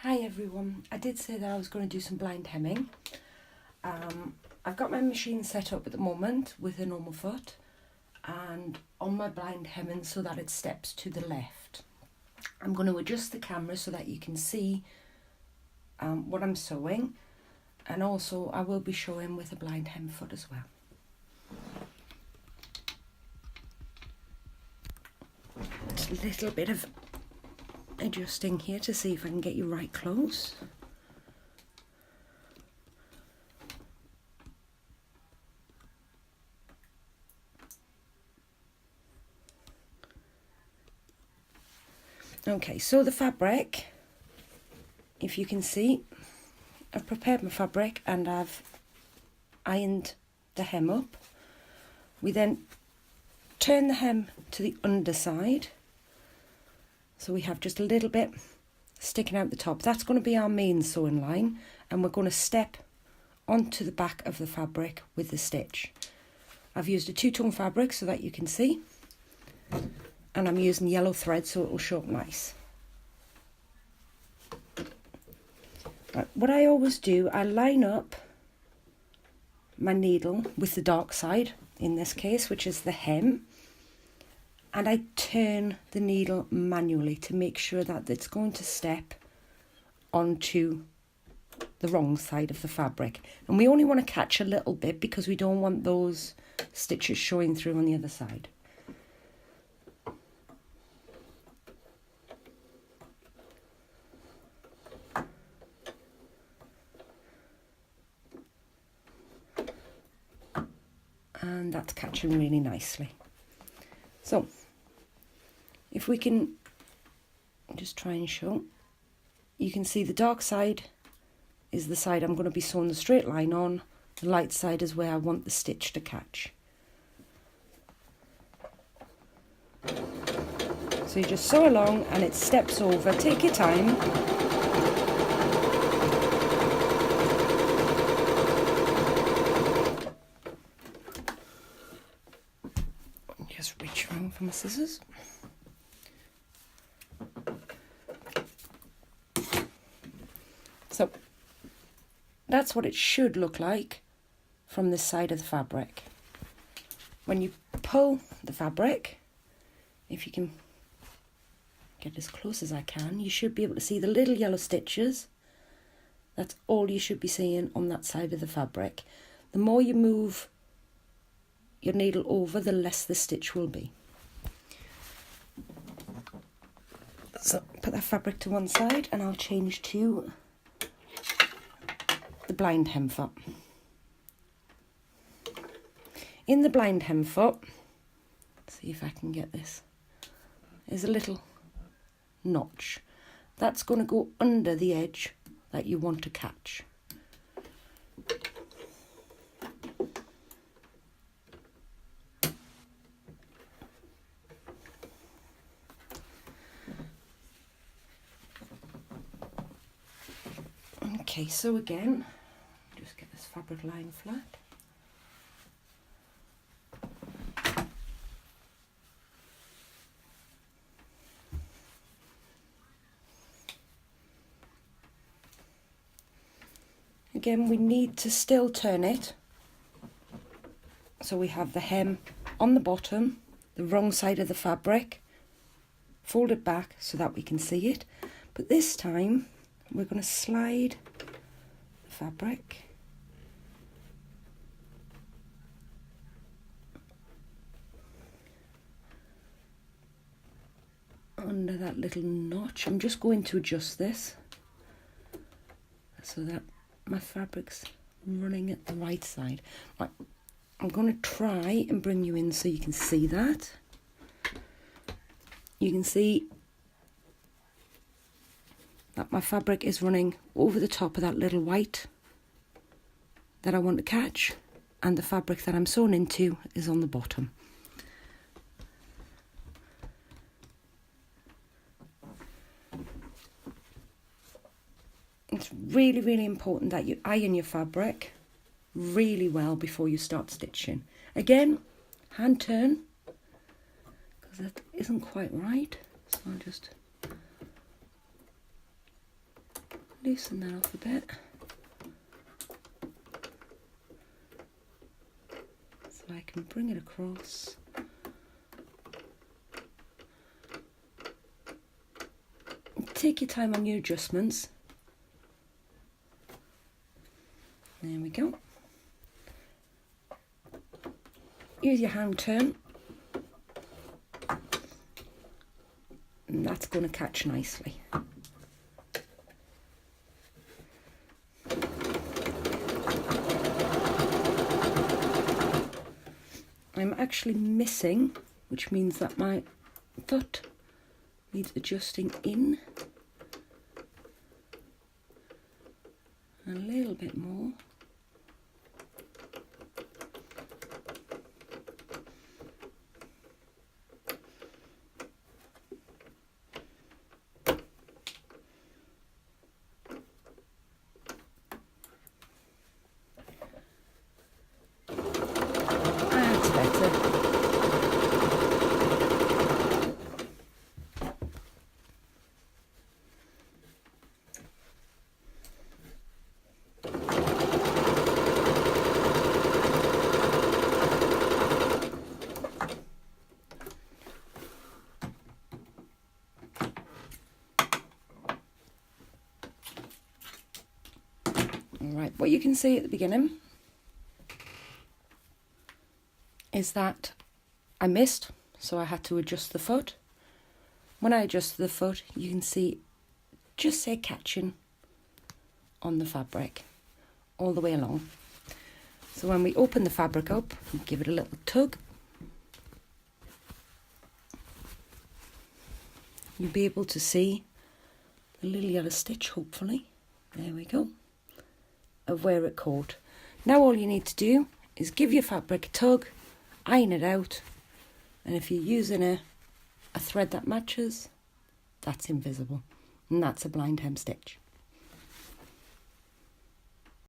Hi everyone, I did say that I was going to do some blind hemming. I've got my machine set up at the moment with a normal foot and on my blind hemming so that it steps to the left. I'm going to adjust the camera so that you can see what I'm sewing, and also I will be showing with a blind hem foot as well. Just a little bit of adjusting here to see if I can get you right close. Okay, so the fabric, if you can see, I've prepared my fabric and I've ironed the hem up. We then turn the hem to the underside, so we have just a little bit sticking out the top. That's going to be our main sewing line, and we're going to step onto the back of the fabric with the stitch. I've used a two-tone fabric so that you can see, and I'm using yellow thread so it will show up nice. Right, what I always do, I line up my needle with the dark side, in this case, which is the hem, and I turn the needle manually to make sure that it's going to step onto the wrong side of the fabric. And we only want to catch a little bit because we don't want those stitches showing through on the other side. And that's catching really nicely. So if we can just try and show, you can see the dark side is the side I'm going to be sewing the straight line on. The light side is where I want the stitch to catch. So you just sew along and it steps over. Take your time. Just reach around for my scissors. So that's what it should look like from this side of the fabric. When you pull the fabric, if you can get as close as I can, you should be able to see the little yellow stitches. That's all you should be seeing on that side of the fabric. The more you move your needle over, the less the stitch will be. So put that fabric to one side and I'll change to the blind hem foot. In the blind hem foot, see if I can get this, there's a little notch. That's going to go under the edge that you want to catch. Okay, so again, just get this fabric lying flat. Again, we need to still turn it. So we have the hem on the bottom, the wrong side of the fabric, fold it back so that we can see it. But this time, we're going to slide the fabric under that little notch. I'm just going to adjust this so that my fabric's running at the right side. Right, I'm going to try and bring you in so you can see that. You can see that my fabric is running over the top of that little white that I want to catch, and the fabric that I'm sewn into is on the bottom. It's really, really important that you iron your fabric really well before you start stitching. Again, hand turn, because that isn't quite right. So I'll just loosen that off a bit. So I can bring it across. Take your time on your adjustments. There we go. Use your hand turn. And that's going to catch nicely. I'm actually missing, which means that my foot needs adjusting in a little bit more. That's better. Alright, what you can see at the beginning is that I missed, so I had to adjust the foot. When I adjusted the foot, you can see just say catching on the fabric all the way along. So when we open the fabric up, we give it a little tug. You'll be able to see the little yellow stitch, hopefully. There we go. Of where it caught. Now all you need to do is give your fabric a tug, iron it out, and if you're using a thread that matches, that's invisible, and that's a blind hem stitch.